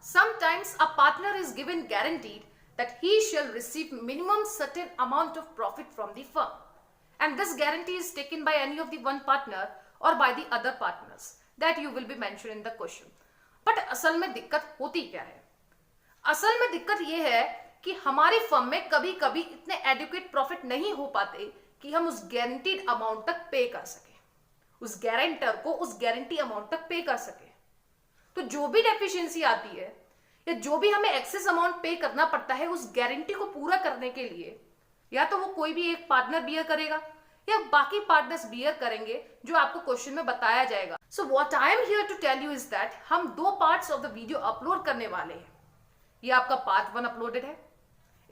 Sometimes a partner is given guaranteed that he shall receive minimum certain amount of profit from the firm, and this guarantee is taken by any of the one partner or by the other partners that you will be mentioned in the question. But असल में दिक्कत होती क्या है? असल में दिक्कत यह है कि हमारी फर्म में कभी कभी इतने एडुकेट प्रॉफिट नहीं हो पाते कि हम उस गारंटीड अमाउंट तक पे कर सके, उस गारंटर को उस गारंटी अमाउंट तक पे कर सके। तो जो भी डेफिशिएंसी आती है या जो भी हमें एक्सेस अमाउंट पे करना पड़ता है उस गारंटी को पूरा करने के लिए, या तो वो कोई भी एक पार्टनर बियर करेगा या बाकी पार्टनर्स बियर करेंगे, जो आपको क्वेश्चन में बताया जाएगा। So what I am here to tell you is that हम दो parts of the video upload करने वाले हैं। ये आपका पार्ट 1 अपलोडेड है,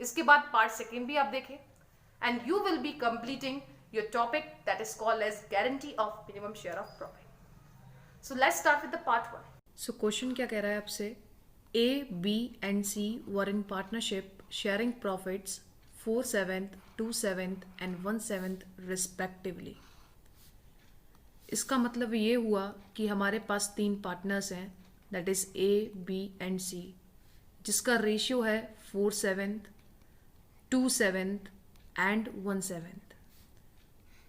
इसके बाद पार्ट 2 भी आप देखें, and you will be completing your topic that is called as guarantee of minimum share of profit. So let's start with the part 1। So question क्या कह रहा है आपसे? A, B and C were in partnership sharing profits 4/7, 2/7 एंड 1/7 respectively. इसका मतलब ये हुआ कि हमारे पास 3 पार्टनर्स हैं, that is A, B and C, जिसका रेशियो है 4/7, 2/7 एंड 1/7।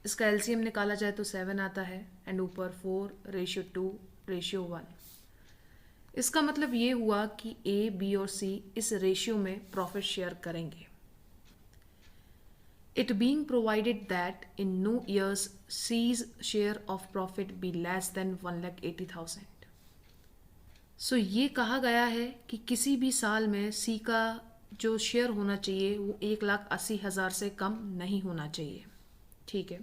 इसका एलसीएम निकाला जाए तो 7 आता है एंड ऊपर 4:2:1। इसका मतलब ये हुआ कि ए, बी और सी इस रेशियो में प्रॉफिट शेयर करेंगे। It being provided that in no years C's share of profit be less than 1,80,000। So ये कहा गया है कि किसी भी साल में सी का जो शेयर होना चाहिए वो 1,80,000 से कम नहीं होना चाहिए। ठीक है।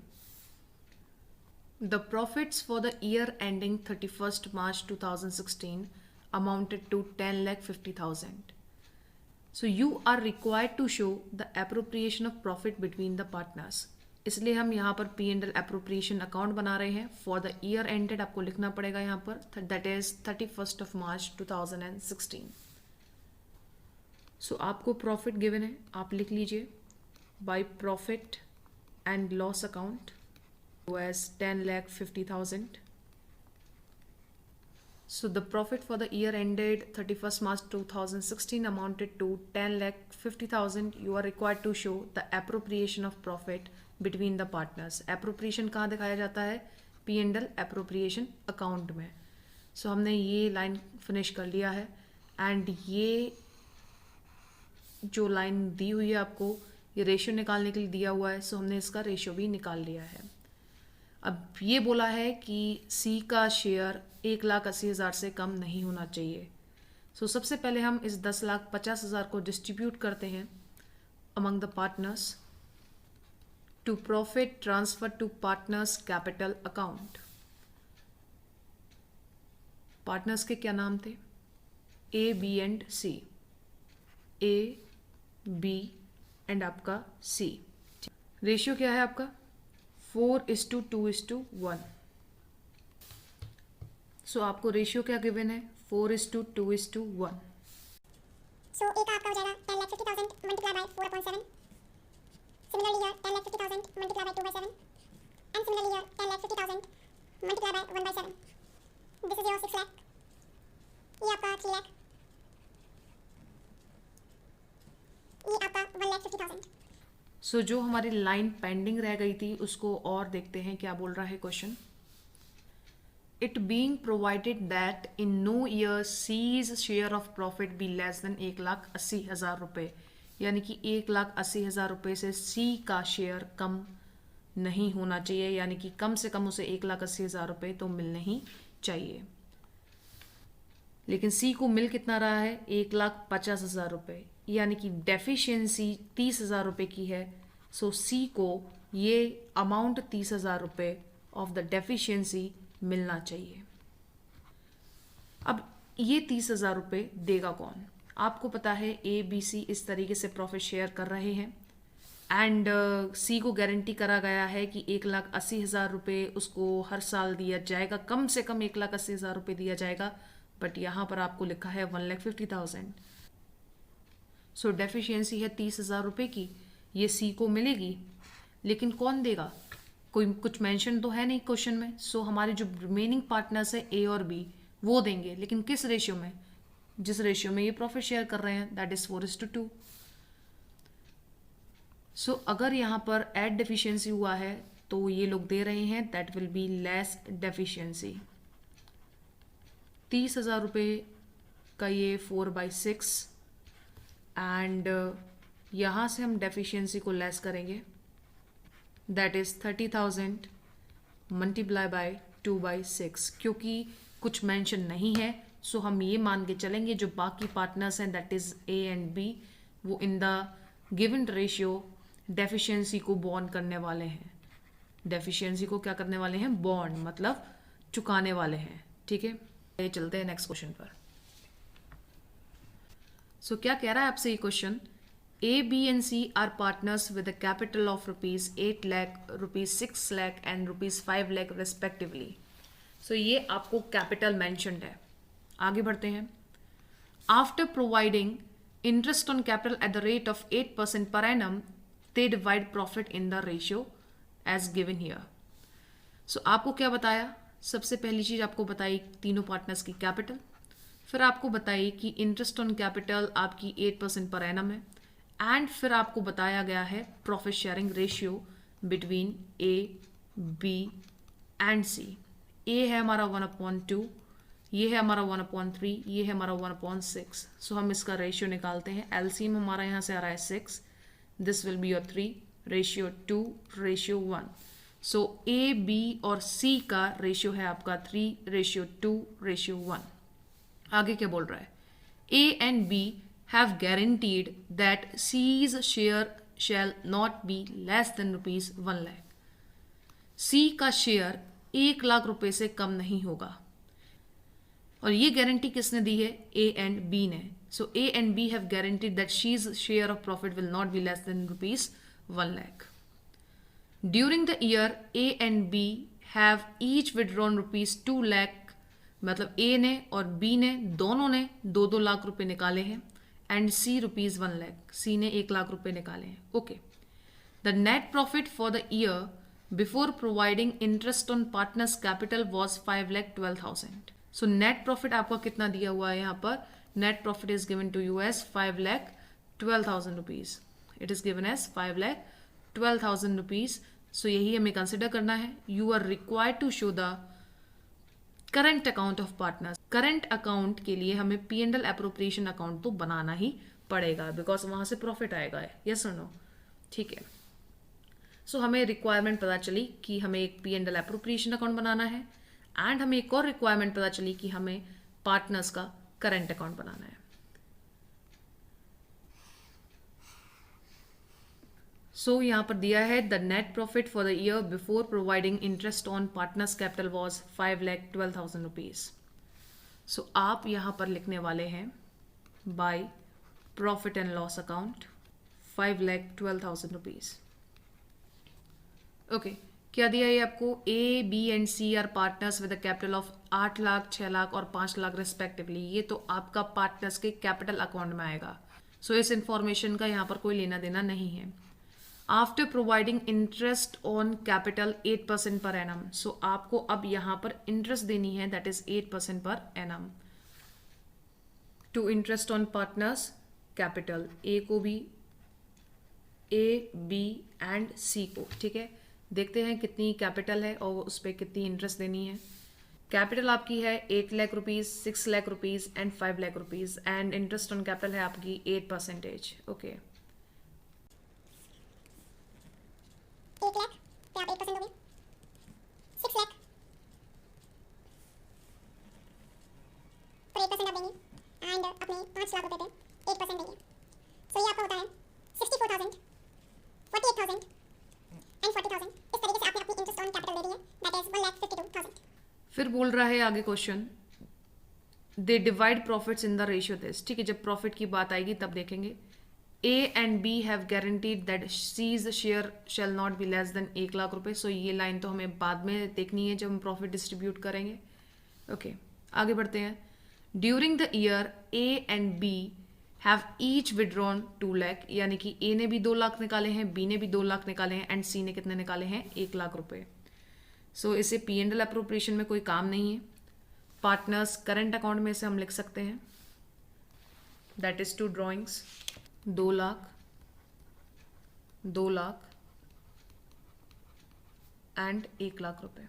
The profits for the year ending 31st March 2016 amounted to 10,50,000. So you are required to show the appropriation of profit between the partners. इसलिए हम यहाँ पर P&L appropriation account बना रहे हैं फॉर द ईयर एंडेड। आपको लिखना पड़ेगा यहाँ पर दैट इज 31st March 2016। सो आपको प्रॉफिट गिवन है, आप लिख लीजिए by profit and loss account as 10,50,000। So the profit for the year ended 31st March 2016 amounted to 10,50,000. You are required to show the appropriation of profit between the partners. Appropriation कहाँ दिखाया जाता है? P&L appropriation account में। So हमने ये line finish कर लिया है एंड ये जो लाइन दी हुई है आपको, ये रेशियो निकालने के लिए दिया हुआ है। सो हमने इसका रेशियो भी निकाल लिया है। अब ये बोला है कि सी का शेयर 1,80,000 से कम नहीं होना चाहिए। सो सबसे पहले हम इस 10,50,000 को डिस्ट्रीब्यूट करते हैं among the partners to profit transfer to partners capital account. Partners के क्या नाम थे? A, B and C. A, B and आपका सी। रेशियो क्या है आपका? 4:2:1। सो आपको रेशियो क्या गिवन है? 4:2:1। सो ए का आपका हो जाएगा 10,50,000 multiply by 4/7। Similarly here 10,50,000 multiply by 2/7 and similarly here 10,50,000 multiply by 1/7। This is your 6 lakh. ये आपका 3 लाख। ये आपका 1,50,000। सो जो हमारी लाइन पेंडिंग रह गई थी उसको और देखते हैं क्या बोल रहा है question. It being provided that in no year C's share of profit be less than 1,80,000 रुपये, यानी कि 1,80,000 रुपये से सी का शेयर कम नहीं होना चाहिए, यानी कि कम से कम उसे 1,80,000 रुपये तो मिलने ही चाहिए। लेकिन सी को मिल कितना रहा है? 1,50,000 रुपये, यानी कि डेफिशिएंसी 30,000 रुपये की है। सो सी को ये अमाउंट 30,000 रुपये ऑफ द डेफिशिएंसी मिलना चाहिए। अब ये 30,000 रुपये देगा कौन? आपको पता है ए, बी, सी इस तरीके से प्रॉफिट शेयर कर रहे हैं एंड सी को गारंटी करा गया है कि 1,80,000 रुपये उसको हर साल दिया जाएगा, कम से कम 1,80,000 रुपये दिया जाएगा। बट यहाँ पर आपको लिखा है 1,50,000। सो डेफिशिएंसी है 30,000 रुपये की, ये सी को मिलेगी, लेकिन कौन देगा? कोई कुछ मेंशन तो है नहीं क्वेश्चन में। सो हमारे जो रिमेनिंग पार्टनर्स है ए और बी वो देंगे, लेकिन किस रेशियो में? जिस रेशियो में ये प्रॉफिट शेयर कर रहे हैं, दैट इज 4:2। सो अगर यहाँ पर एड डेफिशिएंसी हुआ है तो ये लोग दे रहे हैं that will be less deficiency. 30,000 रुपये का ये 4/6 एंड यहाँ से हम डेफिशिएंसी को लेस करेंगे, दैट इज 30,000 मल्टीप्लाई बाय 2/6। क्योंकि कुछ मेंशन नहीं है सो हम ये मान के चलेंगे जो बाकी पार्टनर्स हैं that is A and B, वो in the given ratio deficiency को बॉन्ड करने वाले हैं। डेफिशिएंसी को क्या करने वाले हैं? बॉन्ड, मतलब चुकाने वाले हैं। ठीक है, ये चलते हैं नेक्स्ट क्वेश्चन पर। सो क्या कह रहा है आपसे ये question? A, B and C are partners with a capital of rupees 8 lakh, rupees 6 lakh and rupees 5 lakh respectively. So ये आपको capital mentioned है। आगे बढ़ते हैं। After providing interest on capital at the rate of 8% per annum, they divide profit in the ratio as given here. So आपको क्या बताया? सबसे पहली चीज आपको बताई तीनों पार्टनर्स की कैपिटल, फिर आपको बताई कि इंटरेस्ट ऑन कैपिटल आपकी 8% पर एनम है, एंड फिर आपको बताया गया है profit sharing ratio between A, B and C. A है हमारा 1/2, ये है हमारा 1/3, ये है हमारा 1/6। सो हम इसका रेशियो निकालते हैं। एलसीएम हमारा यहाँ से आ रहा है 6, this will be your 3:2:1। So A, B और सी का रेशियो है आपका 3:2:1। आगे क्या बोल रहा है? A and B have guaranteed that C's share shall not be less than rupees 1 lakh. C का शेयर 1 लाख रुपए से कम नहीं होगा, और ये गारंटी किसने दी है? A and B ने। So A and B have guaranteed that C's share of profit will not be less than rupees 1 lakh. During the year, A and B have each withdrawn rupees 2 lakh, मतलब A ने और B ने दोनों ने 2-2 लाख रुपए निकाले हैं, and C rupees 1 lakh, C ने 1 लाख रुपए निकाले हैं। Okay, the net profit for the year before providing interest on partners capital was 5,12,000। So net profit आपका कितना दिया हुआ है यहाँ पर? Net profit is given to you as 5,12,000 rupees. It is given as 5,12,000 rupees. So यही हमें consider करना है। You are required to show the current account of partners. Current account के लिए हमें P&L एप्रोप्रिएशन अकाउंट तो बनाना ही पड़ेगा, बिकॉज वहां से प्रॉफिट आएगा। यस और नो? ठीक है। सो हमें रिक्वायरमेंट पता चली कि हमें एक P&L एप्रोप्रिएशन अकाउंट बनाना है, एंड हमें एक और रिक्वायरमेंट पता चली कि हमें पार्टनर्स का करंट अकाउंट बनाना है। सो यहाँ पर दिया है the net profit for the year before providing interest on partners capital was 5,12,000 rupees. So आप यहाँ पर लिखने वाले हैं by profit and loss account 5,12,000 rupees. Okay, क्या दिया है आपको? A, B and C are partners with a capital of 8 lakh, 6 lakh और 5 लाख रेस्पेक्टिवली। ये तो आपका पार्टनर्स के कैपिटल अकाउंट में आएगा। सो इस इंफॉर्मेशन का यहाँ पर कोई लेना देना नहीं है। After providing interest on capital 8% per annum. सो आपको अब यहाँ पर इंटरेस्ट देनी है, that is 8% per annum to interest on partners capital. A को भी, ए, बी एंड सी को। ठीक है, देखते हैं कितनी कैपिटल है और उस पर कितनी इंटरेस्ट देनी है। कैपिटल आपकी है 8 lakh rupees, 6 lakh rupees and 5 lakh rupees, and interest on capital है आपकी 8%। ओके, 1 लाख पे आप 8% दोगे, 6 लाख पर 8% आप देंगे, एंड अपने 5 लाख रुपए पे 8% देंगे। सो ये आपका होता है 64,000, 48,000 एंड 40,000। इस तरीके से आपने अपनी इंटरेस्ट ऑन कैपिटल दे दी है, दैट इज 1,52,000। फिर बोल रहा है आगे question, they divide profits in the ratio this. ठीक है, जब प्रॉफिट की बात आएगी तब देखेंगे। A and B have guaranteed that C's share shall not be less than 1 lakh रुपए। सो ये लाइन तो हमें बाद में देखनी है जब हम प्रॉफिट डिस्ट्रीब्यूट करेंगे। ओके, आगे बढ़ते हैं। During the year A and B have each withdrawn 2 lakh, यानी कि A ने भी 2 लाख निकाले हैं, B ने भी 2 लाख निकाले हैं, एंड C ने कितने निकाले हैं? 1 लाख रुपए। सो इसे P&L एप्रोप्रिएशन में कोई काम नहीं है। पार्टनर्स करंट अकाउंट में से हम लिख सकते हैं। That is 2 drawings, 2 lakh, 2 lakh and 1 lakh रुपए।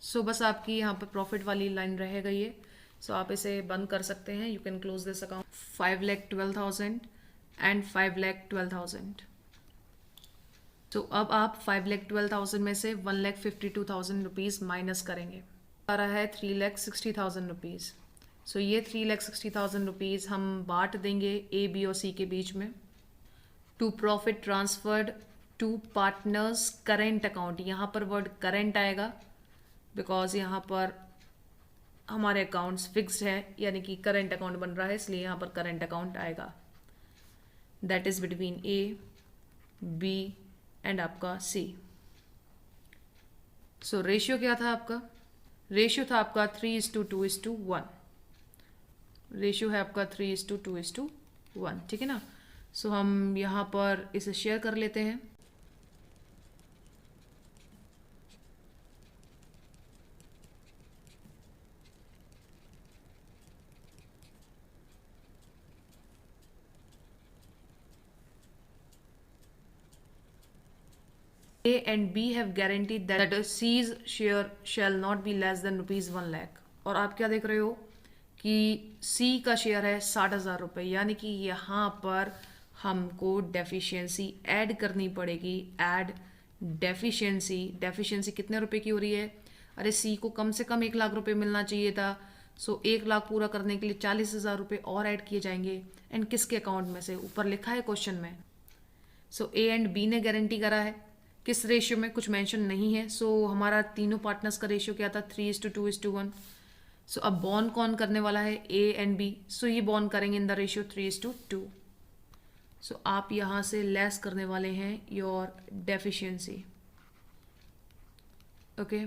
सो बस आपकी यहाँ पर प्रॉफिट वाली लाइन रह गई है, सो आप इसे बंद कर सकते हैं। You can close this account. 5,12,000 and 5,12,000। तो अब आप 5,12,000 में से 1,52,000 रुपीज़ माइनस करेंगे, आ रहा है 3,60,000 रुपीज़। सो ये 3,60,000 रुपीज़ हम बांट देंगे ए, बी और सी के बीच में। To profit transferred to partners current account, यहाँ पर वर्ड करेंट आएगा बिकॉज यहाँ पर हमारे अकाउंट्स फिक्स्ड है, यानी कि करेंट अकाउंट बन रहा है, इसलिए यहाँ पर करेंट अकाउंट आएगा। That is between A, B and आपका सी। सो रेशियो क्या था आपका? रेशियो था आपका 3:2:1। रेशियो है आपका 3:2:1, ठीक है ना। सो हम यहाँ पर इसे शेयर कर लेते हैं। A and B have guaranteed that C's share shall not be less than ₹1 lakh। और आप क्या देख रहे हो कि C का शेयर है 60,000 रुपये, यानी कि यहाँ पर हमको डेफिशिएंसी ऐड करनी पड़ेगी। ऐड डेफिशिएंसी कितने रुपए की हो रही है? अरे C को कम से कम 1 लाख रुपए मिलना चाहिए था, सो 1 लाख पूरा करने के लिए 40,000 रुपये और ऐड किए जाएंगे। एंड किसके अकाउंट में से? ऊपर लिखा है क्वेश्चन में। सो A एंड B ने गारंटी करा है, किस रेशियो में कुछ मेंशन नहीं है। सो हमारा तीनों पार्टनर्स का रेशियो क्या था? 3:2:1। सो अब बॉन्ड कौन करने वाला है? A and B. सो ये बॉन्ड करेंगे इन द रेशियो 3:2। सो आप यहाँ से लेस करने वाले हैं योर डेफिशिएंसी। ओके,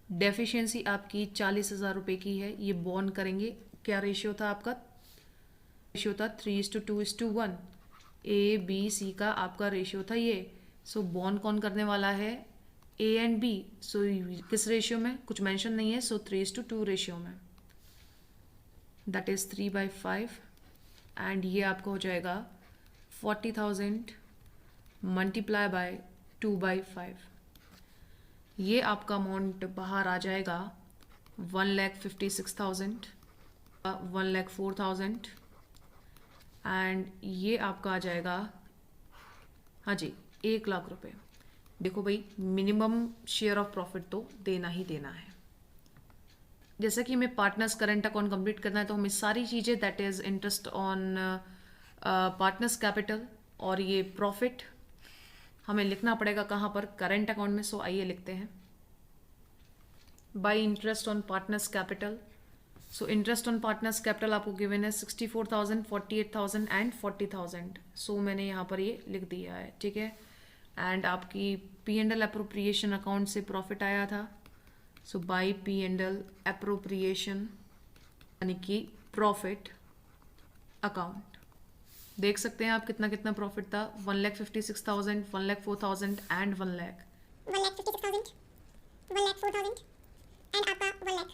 डेफिशिएंसी आपकी 40,000 रुपये की है, ये बॉन्ड करेंगे। क्या रेशियो था आपका? रेशियो था 3:2:1। ए बी सी का आपका रेशियो था ये। सो बॉन्ड कौन करने वाला है? A and B. सो किस रेशियो में? कुछ मेंशन नहीं है, सो 3:2 रेशियो में। दैट इज 3/5 एंड ये आपका हो जाएगा 40,000 मल्टीप्लाई बाय 2/5। ये आपका अमाउंट बाहर आ जाएगा 1,56,000, 1,04,000 एंड ये आपका आ जाएगा, हाँ जी, 1 लाख रुपए। देखो भाई, मिनिमम शेयर ऑफ प्रॉफिट तो देना ही देना है। जैसा कि हमें पार्टनर्स करंट अकाउंट कंप्लीट करना है, तो हमें सारी चीज़ें, that is interest on partners capital और ये प्रॉफिट हमें लिखना पड़ेगा कहाँ पर? करंट अकाउंट में। सो आइए लिखते हैं। Bye interest on partners capital. So interest on partners capital आपको गिवन है 64,000, 48,000 एंड 40,000। सो मैंने यहाँ पर ये लिख दिया है, ठीक है। एंड आपकी P&L अप्रोप्रिएशन अकाउंट से प्रॉफिट आया था। सो बाय P&L अप्रोप्रिएशन यानी कि प्रॉफिट अकाउंट, देख सकते हैं आप कितना कितना प्रॉफिट था। 1,56,000, 1,04,000 एंड 1 लाख। 1,56,000, 1,04,000 एंड आपका 1 लाख।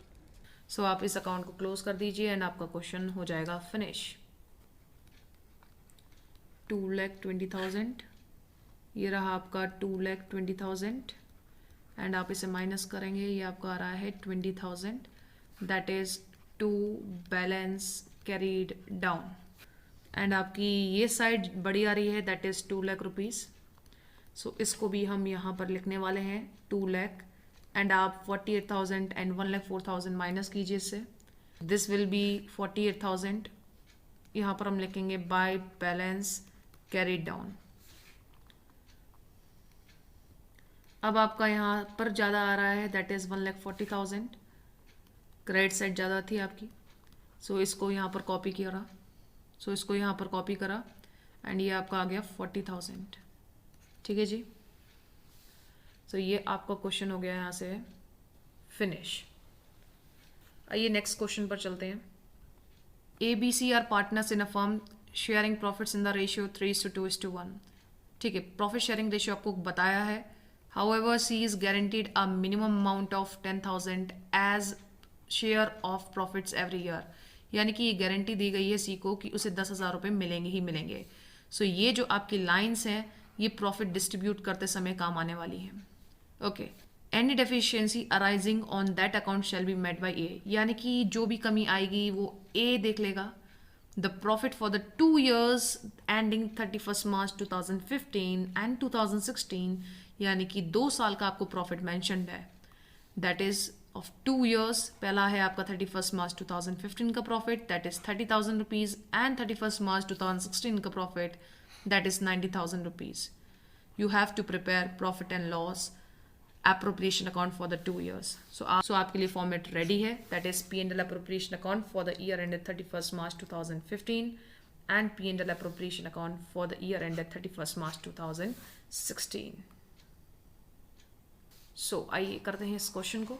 सो आप इस अकाउंट को क्लोज कर दीजिए एंड आपका क्वेश्चन हो जाएगा फिनिश। 2,20,000, ये रहा आपका 2,20,000 एंड आप इसे माइनस करेंगे, ये आपका आ रहा है 20,000। That is to balance carried down. And आपकी ये साइड बड़ी आ रही है, that is 2 lakh rupees. So इसको भी हम यहाँ पर लिखने वाले हैं 2 लाख एंड आप 48,000 एंड 1,04,000 माइनस कीजिए इससे। This will B 48,000। यहाँ पर हम लिखेंगे बाय बैलेंस कैरीड डाउन। अब आपका यहाँ पर ज़्यादा आ रहा है, दैट इज़ 1,40,000। क्रेडिट साइड ज़्यादा थी आपकी, सो इसको यहाँ पर कॉपी करा, सो इसको यहाँ पर कॉपी करा एंड ये आपका आ गया 40,000, ठीक है जी। सो ये आपका क्वेश्चन हो गया यहाँ से फिनिश। आइए नेक्स्ट क्वेश्चन पर चलते हैं। ABC are partners in a firm sharing profits in the ratio 3:2:1। ठीक है, प्रॉफिट शेयरिंग रेशियो आपको बताया है। However, C is guaranteed a minimum amount of 10,000 as share of profits every year। यानी कि ये गारंटी दी गई है सी को कि उसे 10,000 रुपये मिलेंगे ही मिलेंगे. सो ये जो आपकी लाइंस हैं ये प्रॉफिट डिस्ट्रीब्यूट करते समय काम आने वाली है. Okay. Any deficiency arising on that account shall be met by A, यानी कि जो भी कमी आएगी वो ए देख लेगा. The profit for the 2 years ending 31st March 2015 and 2016, यानी कि 2 साल का आपको प्रॉफिट मैंशनड है. That is of 2 years. पहला है आपका 31st March 2015 का profit, that is 30,000 rupees, and 31st March 2016 का profit, that is 90,000 rupees. You have to prepare profit and loss appropriation account for the 2 years. So आपके लिए format ready है. That is P&L appropriation account for the year ended 31st March 2015 and P&L appropriation account for the year ended 31st March 2016. So आइए करते हैं इस question को.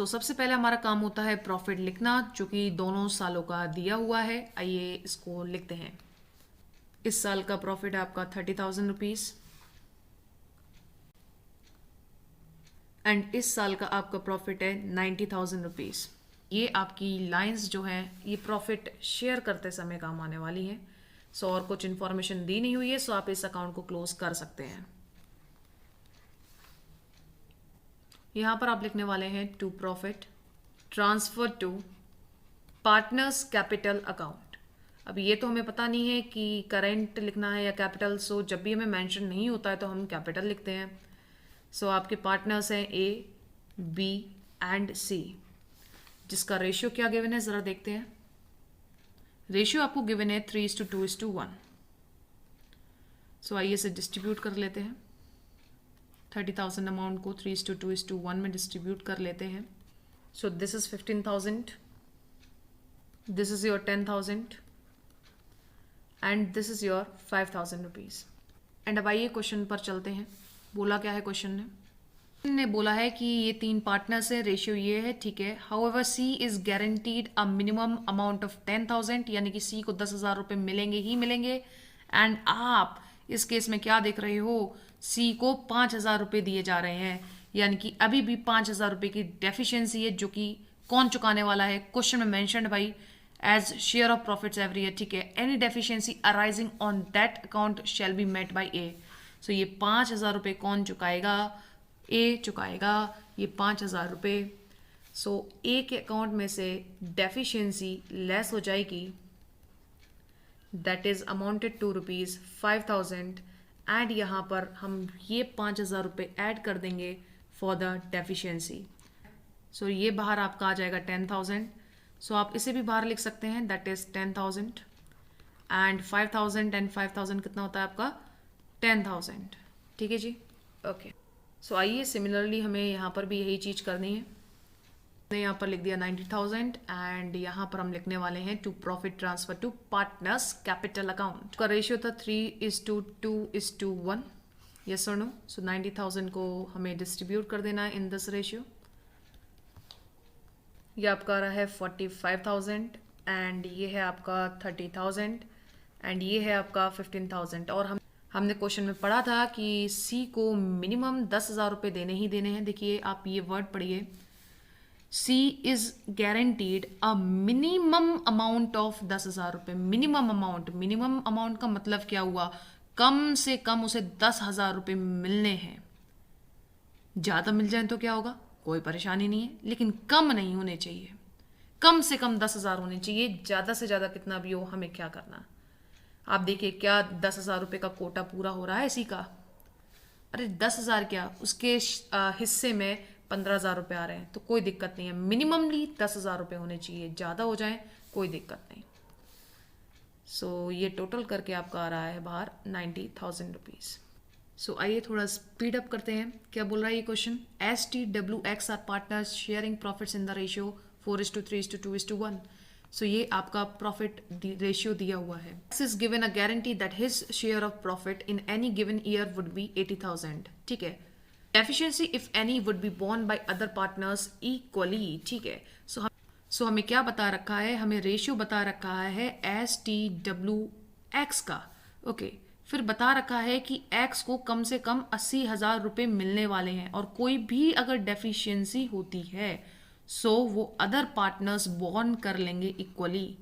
सबसे पहले हमारा काम होता है प्रॉफिट लिखना, जो कि दोनों सालों का दिया हुआ है. आइए इसको लिखते हैं. इस साल का प्रॉफिट है आपका 30,000 रुपीज एंड इस साल का आपका प्रॉफिट है 90,000 रुपीज. ये आपकी लाइंस जो हैं ये प्रॉफिट शेयर करते समय काम आने वाली हैं. और कुछ इन्फॉर्मेशन दी नहीं हुई है, सो आप इस अकाउंट को क्लोज कर सकते हैं. यहां पर आप लिखने वाले हैं to profit transfer to partners capital account. अब ये तो हमें पता नहीं है कि करेंट लिखना है या कैपिटल. सो जब भी हमें मेंशन नहीं होता है तो हम कैपिटल लिखते हैं. आपके पार्टनर्स हैं ए, बी एंड सी, जिसका रेशियो क्या गिवन है जरा देखते हैं. रेशियो आपको गिवन है 3:2:1. आइए इसे डिस्ट्रीब्यूट कर लेते हैं. 30,000 अमाउंट को 3:2:1 में डिस्ट्रीब्यूट कर लेते हैं. This is 15,000, this is your 10,000 and this is your 5,000 rupees. And अब आइए क्वेश्चन पर चलते हैं. बोला क्या है क्वेश्चन ने बोला है कि ये 3 पार्टनर्स है, रेशियो ये है, ठीक है. However C is guaranteed a minimum amount of 10,000, यानी कि सी को 10,000 रुपये मिलेंगे ही मिलेंगे. एंड आप इस केस में क्या देख रहे हो, सी को 5,000 रुपये दिए जा रहे हैं, यानी कि अभी भी 5,000 रुपये की डेफिशिएंसी है, जो कि कौन चुकाने वाला है. क्वेश्चन में मेंशन्ड भाई as share of profits every year, ठीक है. Any deficiency arising on that account shall be met by A. ये 5,000 रुपये कौन चुकाएगा, ए चुकाएगा ये 5,000 रुपये. ए के अकाउंट में से डेफिशिएंसी लेस हो जाएगी, that is amounted to ₹5,000 and यहाँ पर हम ये 5,000 रुपये ऐड कर देंगे फॉर द डेफिशिएंसी. ये बाहर आपका आ जाएगा 10,000. आप इसे भी बाहर लिख सकते हैं, दैट इज 10,000 एंड 5,000 एंड 5,000 कितना होता है आपका 10,000. ठीक है जी. ओके. आइए सिमिलरली हमें यहाँ पर भी यही चीज़ करनी है. हमने यहाँ पर लिख दिया 90,000 एंड यहाँ पर हम लिखने वाले हैं to profit transfer to partners capital account. का रेशियो था 3:2:1. यस और नो. 90,000 को हमें डिस्ट्रीब्यूट कर देना है इन दिस रेशियो. ये आपका आ रहा है 45,000 एंड ये है आपका 30,000 एंड ये है आपका 15,000. और हमने क्वेश्चन में पढ़ा था कि सी को मिनिमम 10,000 रुपये देने ही देने हैं. देखिए आप ये वर्ड पढ़िए, C is guaranteed a minimum amount of 10,000 रुपये. मिनिमम अमाउंट का मतलब क्या हुआ, कम से कम उसे 10,000 रुपये मिलने हैं. ज़्यादा मिल जाए तो क्या होगा, कोई परेशानी नहीं है, लेकिन कम नहीं होने चाहिए. कम से कम 10,000 होने चाहिए. ज़्यादा से ज़्यादा कितना भी हो हमें क्या करना. आप देखिए क्या 10,000 रुपये का कोटा पूरा हो रहा है इसी का. अरे 10,000 क्या, उसके हिस्से में 15,000 रुपये आ रहे हैं, तो कोई दिक्कत नहीं है. मिनिममली 10,000 रुपये होने चाहिए, ज़्यादा हो जाए कोई दिक्कत नहीं. ये टोटल करके आपका आ रहा है बाहर 90,000 रुपीज़. आइए थोड़ा स्पीड अप करते हैं. क्या बोल रहा है ये question, STWX are partners sharing profits in the ratio 4:3:2:1. ये आपका प्रॉफिट रेशियो दिया हुआ है. X is given a guarantee that his share of profit in any given year would be 80,000. ठीक है. Deficiency if any would be borne by other partners equally. ठीक है. हमें क्या बता रखा है, हमें रेशियो बता रखा है STWX का. ओके. फिर बता रखा है कि X को कम से कम 80,000 रुपये मिलने वाले हैं और कोई भी अगर डेफिशिएंसी होती है सो वो अदर पार्टनर्स बॉर्न कर लेंगे इक्वली।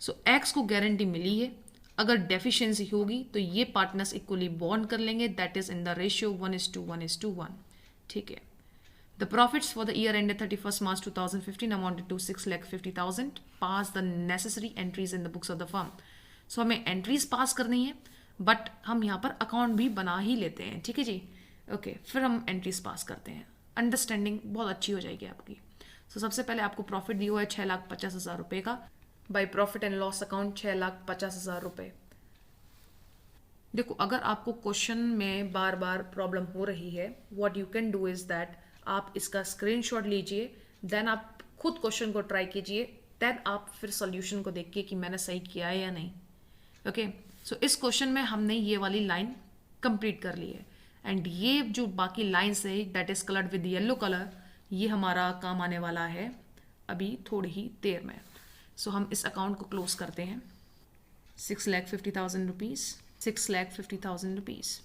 सो एक्स को गारंटी मिली है, अगर डेफिशिएंसी होगी तो ये पार्टनर्स इक्वली बॉर्न कर लेंगे, that is in the ratio 1:1:1। ठीक है। The profits for the year ended 31st March 2015 amounted to 6,50,000। Pass the necessary entries in the books of the firm. So हमें एंट्रीज पास करनी है, बट हम यहाँ पर अकाउंट भी बना ही लेते हैं। ठीक है जी, ओके फिर हम एंट्रीज पास करते हैं, अंडरस्टैंडिंग बहुत अच्छी हो जाएगी आपकी। सो सबसे पहले आपको प्रॉफिट दिया हुआ है 6,50,000 रुपये का bye profit and loss account 6,50,000 रुपये। देखो, अगर आपको क्वेश्चन में बार बार प्रॉब्लम हो रही है, what you can do is that आप इसका स्क्रीनशॉट लीजिए, देन आप खुद क्वेश्चन को ट्राई कीजिए, देन आप फिर सॉल्यूशन को देखिए कि मैंने सही किया है या नहीं। ओके, सो इस क्वेश्चन में हमने ये वाली लाइन कंप्लीट कर ली है, एंड ये जो बाकी लाइन्स है that is coloured with yellow colour, ये हमारा काम आने वाला है अभी थोड़ी ही देर में। सो हम इस अकाउंट को क्लोज करते हैं। 6,50,000 रुपीज़, 6,50,000 रुपीज़।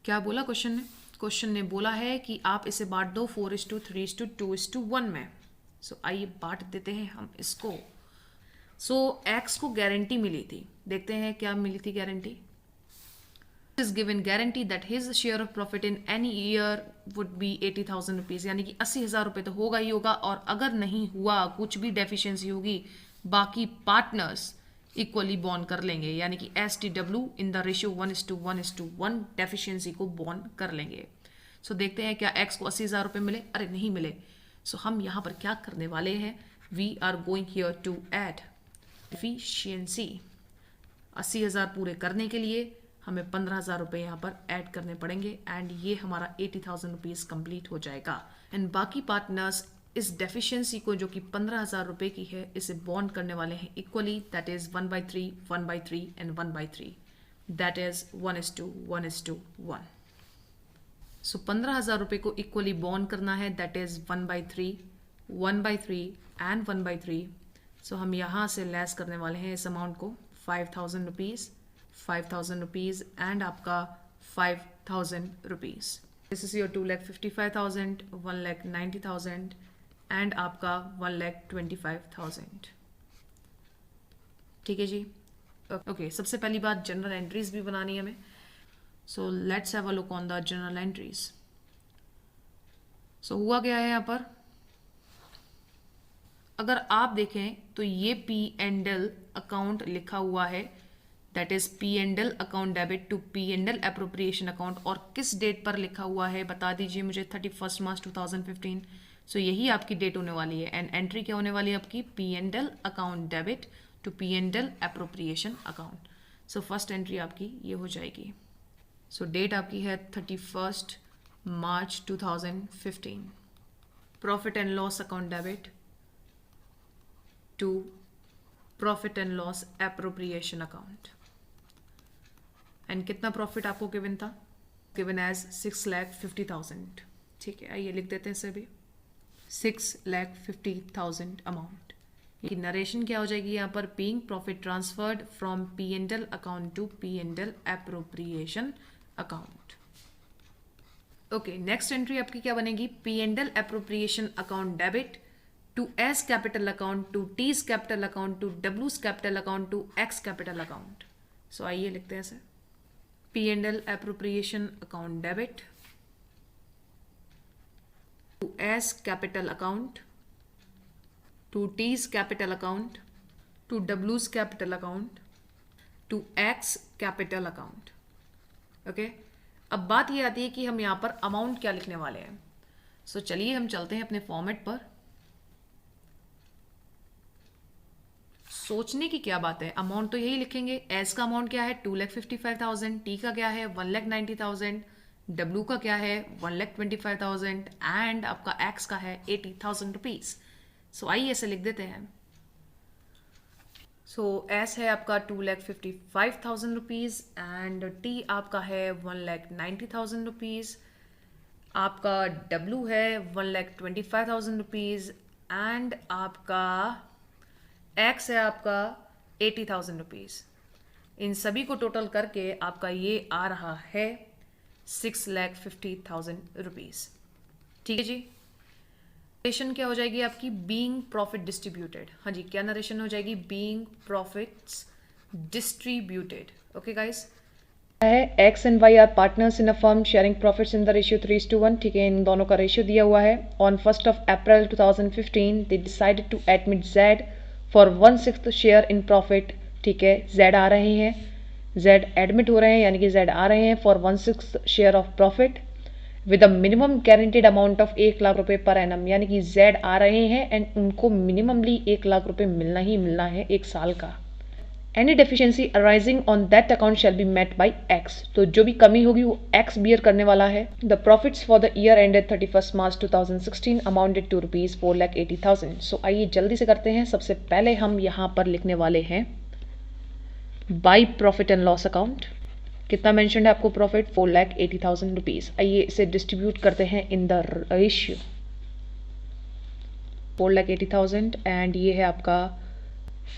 क्या बोला क्वेश्चन ने? क्वेश्चन ने बोला है कि आप इसे बांट दो 4:3:2:1 में। सो आइए बांट देते हैं हम इसको। सो एक्स को गारंटी मिली थी, देखते हैं क्या मिली थी guarantee. is given guarantee that his share of profit in any year would be 80,000 rupees, यानी कि 80,000 रुपये तो होगा ही होगा, और अगर नहीं हुआ, कुछ भी डेफिशिएंसी होगी, बाकी पार्टनर्स इक्वली बॉर्न कर लेंगे, यानी कि STW in the ratio 1:1:1 deficiency को बॉर्न कर लेंगे। सो देखते हैं क्या एक्स को 80,000 रुपये मिले। अरे नहीं मिले। सो हम यहाँ पर क्या करने वाले हैं, we are going here to add efficiency. 80,000 पूरे करने के लिए हमें 15,000 रुपये यहाँ पर ऐड करने पड़ेंगे, एंड ये हमारा 80,000 रुपीज़ कंप्लीट हो जाएगा। एंड बाकी पार्टनर्स इस डेफिशिएंसी को, जो कि 15,000 रुपये की है, इसे बॉन्ड करने वाले हैं equally, that is 1/3, 1/3 and 1/3, that is 1:1:1। सो 15,000 रुपये को इक्वली बॉन्ड करना है, दैट इज 1/3, 1/3 एंड 1/3। सो हम यहाँ से लेस करने वाले हैं इस अमाउंट को, 5,000 रुपीज़, 5,000 रुपीज़ एंड आपका 5,000 rupees. This is your 2,55,000, 1,90,000 and आपका 1,25,000। ठीक है जी, ओके सबसे पहली बात जनरल एंट्रीज भी बनानी है हमें। So let's have a look on the journal entries. So हुआ क्या है यहाँ पर, अगर आप देखें तो ये P&L अकाउंट लिखा हुआ है, that is P&L account debit to P&L appropriation account, और किस डेट पर लिखा हुआ है बता दीजिए मुझे, 31st March 2015। सो यही आपकी डेट होने वाली है, एंड एंट्री क्या होने वाली है आपकी, P&L account debit to P&L appropriation account. So first entry आपकी ये हो जाएगी। सो डेट आपकी है 31st March 2015। Profit and loss account debit to profit and loss appropriation account, and कितना प्रॉफिट आपको गिवन था, गिवन एज 6,50,000। ठीक है, आइए लिख देते हैं इसे भी, 6,50,000 अमाउंट। ये नरेशन क्या हो जाएगी यहाँ पर, being profit transferred from P&L account to P&L appropriation account. Okay, next entry आपकी क्या बनेगी, P&L appropriation account debit to S capital account to T's capital account to W's capital account to X capital account. So आइए लिखते हैं इसे, P&L appropriation account debit to S capital account to T's capital account to W's capital account to X capital account. Okay, अब बात ये आती है कि हम यहाँ पर अमाउंट क्या लिखने वाले हैं। सो चलिए हम चलते हैं अपने फॉर्मेट पर। सोचने की क्या बात है, अमाउंट तो यही लिखेंगे। एस का अमाउंट क्या है, 2,55,000, टी का क्या है 1,90,000, डब्ल्यू का क्या है 1,25,000 एंड आपका एक्स का है 80,000 रुपीज। सो आइए ऐसे लिख देते हैं। सो एस है आपका 2,55,000 रुपीज एंड टी आपका है 1,90,000 रुपीज, आपका डब्ल्यू है 1,25,000 रुपीज एंड आपका एक्स है आपका 80,000 रुपीज़। इन सभी को टोटल करके आपका ये आ रहा है 6,50,000 रुपीज़। ठीक है जी, नरेशन क्या हो जाएगी आपकी? Being profit distributed. हाँ जी, क्या नरेशन हो जाएगी? Being profits distributed. Okay guys, है X and Y are partners in a firm sharing profits in the ratio 3:1। ठीक है, इन दोनों का रेशियो दिया हुआ है। On 1st of April 2015 they decided to admit Z for 1/6 share in profit. ठीक है, जेड आ रहे हैं, जेड एडमिट हो रहे हैं, यानी कि जेड आ रहे हैं for 1/6 share of profit with a minimum guaranteed amount of 1 lakh रुपए पर एनम। यानी कि जेड आ रहे हैं एंड उनको मिनिममली 1 लाख रुपए मिलना ही मिलना है 1 साल का। Any deficiency arising on that account shall be met by X. तो जो भी कमी होगी वो एक्स बियर करने वाला है। The profits for the year ended 31 March 2016 amounted to rupees 4,80,000। So आइए जल्दी से करते हैं। सबसे पहले हम यहाँ पर लिखने वाले हैं by profit and loss account. कितना मेंशन है आपको प्रॉफिट? 4,80,000 रुपीज। आइए इसे डिस्ट्रीब्यूट करते हैं इन द रेशियो 4,80,000 एंड ये है आपका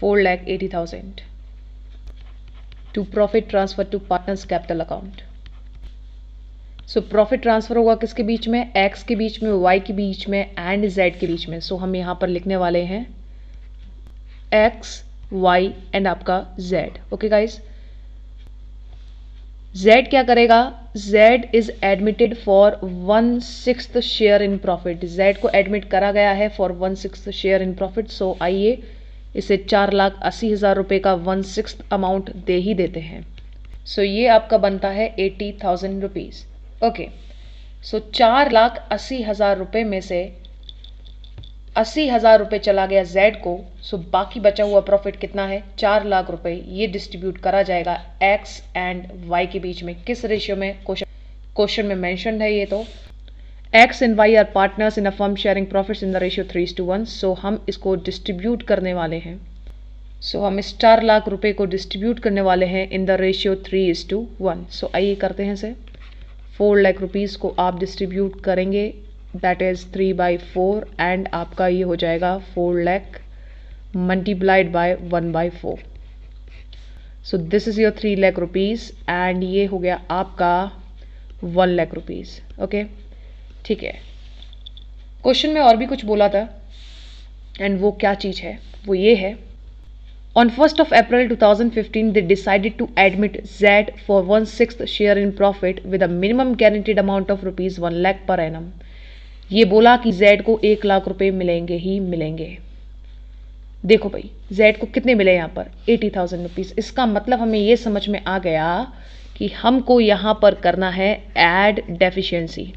4,80,000 to profit transfer to partners capital account. So profit transfer होगा किसके बीच में? एक्स के बीच में, वाई के बीच में एंड जेड के बीच में। सो हम यहां पर लिखने वाले हैं एक्स, वाई एंड आपका जेड। ओके गाइस, जेड क्या करेगा? Z is admitted for 1/6 share in profit. Z को एडमिट करा गया है फॉर 1/6 शेयर इन प्रॉफिट। सो आइए इसे 4,80,000 रुपए का 1/6 अमाउंट दे ही देते हैं। सो ये आपका बनता है 80,000 रुपीज। ओके, सो 4,80,000 रुपए में से 80,000 रुपए चला गया जेड को। सो बाकी बचा हुआ प्रॉफिट कितना है? 4 लाख रुपए। ये डिस्ट्रीब्यूट करा जाएगा एक्स एंड वाई के बीच में। किस रेशियो में? क्वेश्चन में मेंशन है ये। तो X and Y are partners in a firm sharing profits in the ratio 3:1। So हम इसको डिस्ट्रीब्यूट करने वाले हैं। सो हम इस 4 लाख रुपए को डिस्ट्रीब्यूट करने वाले हैं इन द रेशियो 3:1। सो आइए करते हैं इसे। 4 लाख रुपीज को आप डिस्ट्रीब्यूट करेंगे, दैट इज 3/4 एंड आपका ये हो जाएगा 4 lakh multiplied by 1/4। So this is your 3 lakh rupees and ये हो गया आपका 1 लाख रुपीज। ओके, ठीक है। क्वेश्चन में और भी कुछ बोला था एंड वो क्या चीज है? वो ये है, on 1st of April 2015 they decided to admit Z for 1/6 share in profit with a minimum guaranteed amount of rupees 1 lakh per annum। ये बोला कि Z को 1 लाख रुपए मिलेंगे ही मिलेंगे। देखो भाई, Z को कितने मिले यहाँ पर? 80,000 रुपीज। इसका मतलब हमें ये समझ में आ गया कि हमको यहां पर करना है एड डेफिशिएंसी।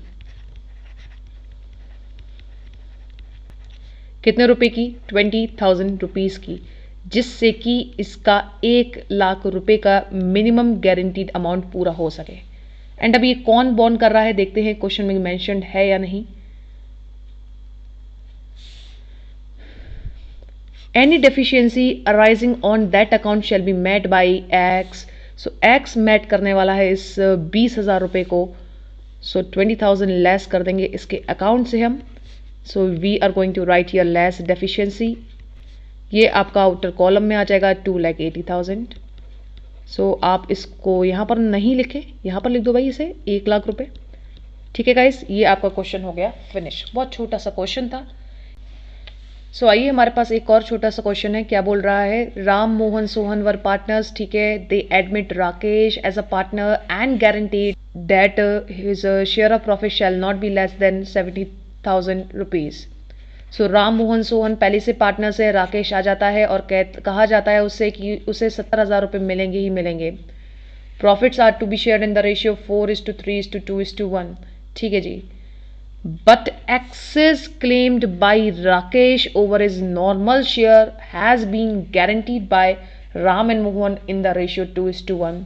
कितने रुपए की? 20,000 रुपीज की, जिससे कि इसका 1 लाख रुपए का मिनिमम गारंटीड अमाउंट पूरा हो सके। एंड अब ये कौन बॉन्ड कर रहा है देखते हैं, क्वेश्चन में मेंशन्ड है या नहीं। Any deficiency arising on that account shall be met by X. So X met करने वाला है इस 20,000 रुपए को। सो 20,000 लेस कर देंगे इसके अकाउंट से हम। So we are going to write here less deficiency. ये आपका आउटर कॉलम में आ जाएगा 2,80,000। सो आप इसको यहाँ पर नहीं लिखे, यहाँ पर लिख दो भाई इसे 1 लाख रुपए। ठीक है गाइस, ये आपका क्वेश्चन हो गया फिनिश। बहुत छोटा सा क्वेश्चन था। सो आइए हमारे पास एक और छोटा सा क्वेश्चन है। क्या बोल रहा है? Ram Mohan Sohan were partners. ठीक है, they admit Rakesh as a partner and guaranteed that his share of profit shall not be less than 70,000 rupees. So Ram Mohan Sohan पहले से पार्टनर से, राकेश आ जाता है और कहा जाता है उससे कि उसे 70,000 रुपये मिलेंगे ही मिलेंगे। Profits are to be shared in the ratio 4:3:2:1। ठीक है जी। But access claimed by Rakesh over is normal share has been guaranteed by Ram and Mohan in the ratio 2:1।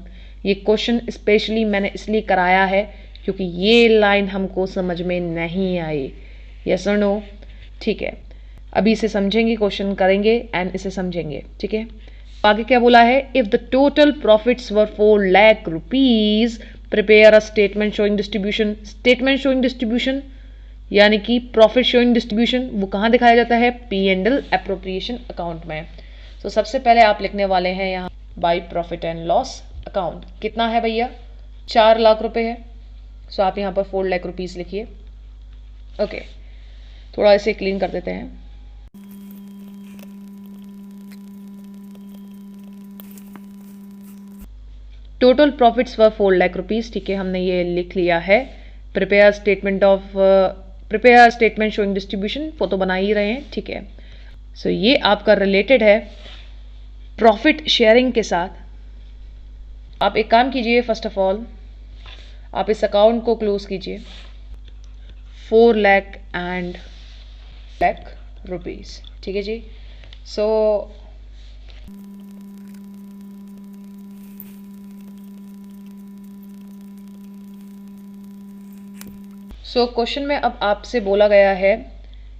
ये क्वेश्चन स्पेशली मैंने इसलिए कराया है क्योंकि ये लाइन हमको समझ में नहीं आई। यस और नो? ठीक है, अभी इसे समझेंगे, क्वेश्चन करेंगे एंड इसे समझेंगे। ठीक है, आगे क्या बोला है? If the total profits were 4 lakh rupees prepare a statement showing distribution. Statement showing distribution यानी कि प्रॉफिट शोइंग डिस्ट्रीब्यूशन, वो कहाँ दिखाया जाता है? P&L एप्रोप्रिएशन अकाउंट में। तो सबसे पहले आप लिखने वाले हैं यहाँ by profit and loss account. कितना है भैया? 4 लाख रुपए है। सो आप यहाँ पर 4 लाख रुपीज लिखिए। ओके, थोड़ा इसे क्लीन कर देते हैं। टोटल प्रॉफिट्स वर 4 लाख रुपीज। ठीक है, हमने ये लिख लिया है। प्रिपेयर स्टेटमेंट शोइंग डिस्ट्रीब्यूशन, वो तो बना ही रहे हैं। ठीक है, सो ये आपका रिलेटेड है प्रॉफिट शेयरिंग के साथ। आप एक काम कीजिए, फर्स्ट ऑफ ऑल आप इस अकाउंट को क्लोज कीजिए। 4 लाख एंड लाख रुपीज। ठीक है जी। सो क्वेश्चन में अब आपसे बोला गया है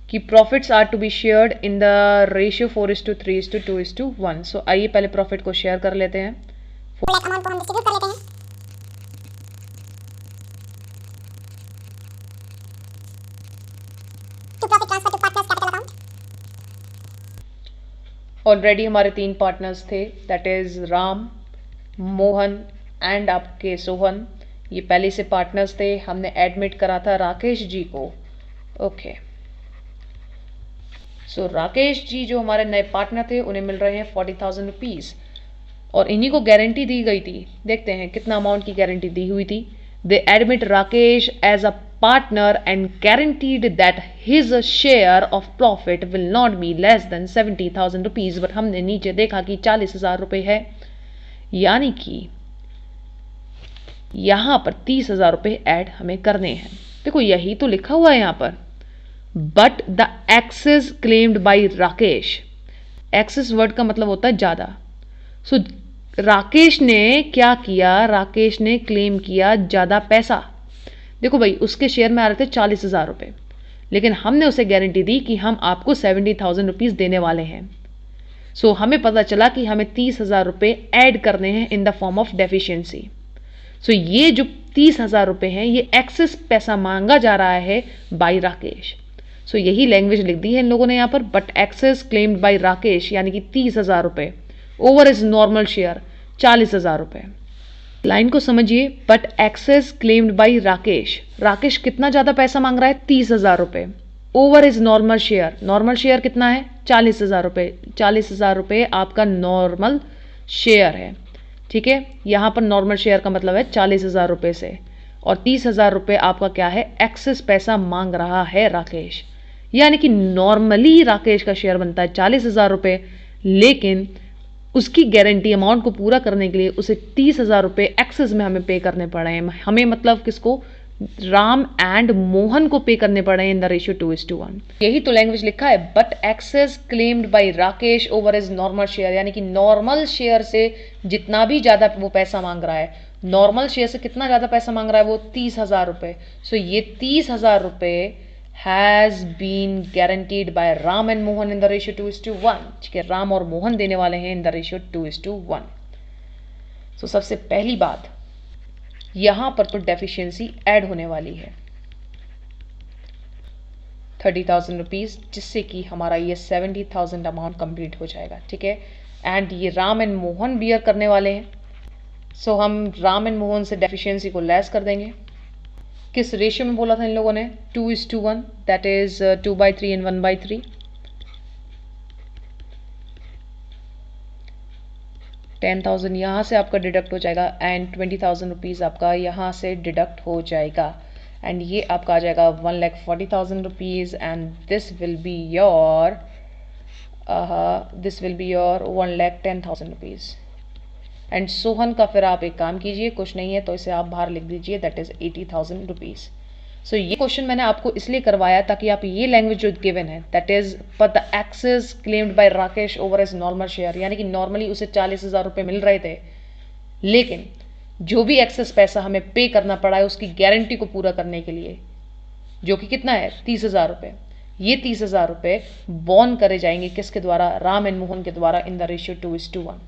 कि profits are to be shared in the ratio 4:3:2:1। So आइए पहले प्रॉफिट को शेयर कर लेते हैं। 4 लाख अमाउंट को हम डिस्ट्रीब्यूट कर लेते हैं। To profit transfer to partners capital account. Already हमारे 3 पार्टनर्स थे, that is Ram, Mohan and आपके सोहन। ये पहले से पार्टनर्स थे, हमने एडमिट करा था राकेश जी को। ओके, सो राकेश जी जो हमारे नए पार्टनर थे उन्हें मिल रहे हैं 40,000 रुपीज और इन्हीं को गारंटी दी गई थी। देखते हैं कितना अमाउंट की गारंटी दी हुई थी। They admit Rakesh as a partner and guaranteed that his share of profit will not be less than 70,000 rupees. But हमने नीचे देखा कि 40,000 रुपए है, यानी कि यहां पर 30,000 रुपए ऐड हमें करने हैं। देखो यही तो लिखा हुआ है यहां पर, but the access claimed by Rakesh. Excess word का मतलब होता है ज्यादा। सो राकेश ने क्या किया, राकेश ने क्लेम किया ज्यादा पैसा। देखो भाई, उसके शेयर में आ रहे थे 40,000 रुपए, लेकिन हमने उसे गारंटी दी कि हम आपको 70,000 रुपीज देने वाले हैं। सो हमें पता चला कि हमें 30,000 रुपए ऐड करने हैं in the form of deficiency. So ये जो 30,000 रुपए हैं ये एक्सेस पैसा मांगा जा रहा है बाय राकेश। सो यही लैंग्वेज लिख दी है इन लोगों ने यहाँ पर, but access claimed by Rakesh यानी कि 30,000 रुपए ओवर इज नॉर्मल शेयर 40,000 रुपए। लाइन को समझिए, but access claimed by Rakesh. Rakesh कितना ज्यादा पैसा मांग रहा है? 30,000 रुपए over is normal share. Normal share कितना है? 40,000 रुपए। 40,000 रुपए आपका नॉर्मल शेयर है। ठीक है, यहां पर नॉर्मल शेयर का मतलब है 40,000 रुपए से, और 30,000 रुपए आपका क्या है? एक्सेस पैसा मांग रहा है राकेश। यानी कि नॉर्मली राकेश का शेयर बनता है 40,000 रुपए, लेकिन उसकी गारंटी अमाउंट को पूरा करने के लिए उसे 30,000 रुपए एक्सेस में हमें पे करने पड़ रहे हैं। हमें मतलब किसको? राम एंड मोहन को पे करने पड़ रहे हैं इन द रेशियो 2:1। यही तो लैंग्वेज लिखा है, but access claimed by Rakesh over is normal share. यानी कि नॉर्मल शेयर से जितना भी ज्यादा वो पैसा मांग रहा है, नॉर्मल शेयर से कितना ज्यादा पैसा मांग रहा है वो? 30,000 रुपए। सो ये 30,000 रुपए has been guaranteed by Ram and Mohan in the ratio 2:1। ठीक है, राम और मोहन देने वाले हैं इन द रेशियो 2:1। सो सबसे पहली बात, यहां पर तो डेफिशिएंसी ऐड होने वाली है 30,000 रुपीज, जिससे कि हमारा ये 70,000 अमाउंट कंप्लीट हो जाएगा। ठीक है, एंड ये राम एंड मोहन बियर करने वाले हैं। सो हम राम एंड मोहन से डेफिशिएंसी को लेस कर देंगे। किस रेशियो में बोला था इन लोगों ने? 2:1, दैट इज 2/3 एंड 1/3। 10,000 यहाँ से आपका डिडक्ट हो जाएगा एंड 20,000 रुपीज़ आपका यहाँ से डिडक्ट हो जाएगा, एंड ये आपका आ जाएगा 1,40,000 rupees, and this will be your 1,10,000 rupees. And Sohan का फिर आप एक काम कीजिए, कुछ नहीं है तो इसे आप बाहर लिख दीजिए, दैट इज 80,000 रुपीज़। सो ये क्वेश्चन मैंने आपको इसलिए करवाया ताकि आप ये लैंग्वेज जो गिवन है, दैट इज पर the access claimed by Rakesh over is normal share, यानी कि नॉर्मली उसे 40,000 रुपए मिल रहे थे, लेकिन जो भी एक्सेस पैसा हमें पे करना पड़ा है उसकी गारंटी को पूरा करने के लिए, जो कि कितना है? 30,000 रुपए। ये 30,000 रुपए बॉर्न करे जाएंगे किसके द्वारा? राम एंड मोहन के द्वारा इन द रेशियो 2:1।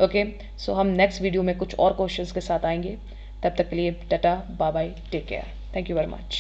ओके, सो हम नेक्स्ट वीडियो में कुछ और क्वेश्चंस के साथ आएंगे। तब तक के लिए tata, bye bye, take care, thank you very much.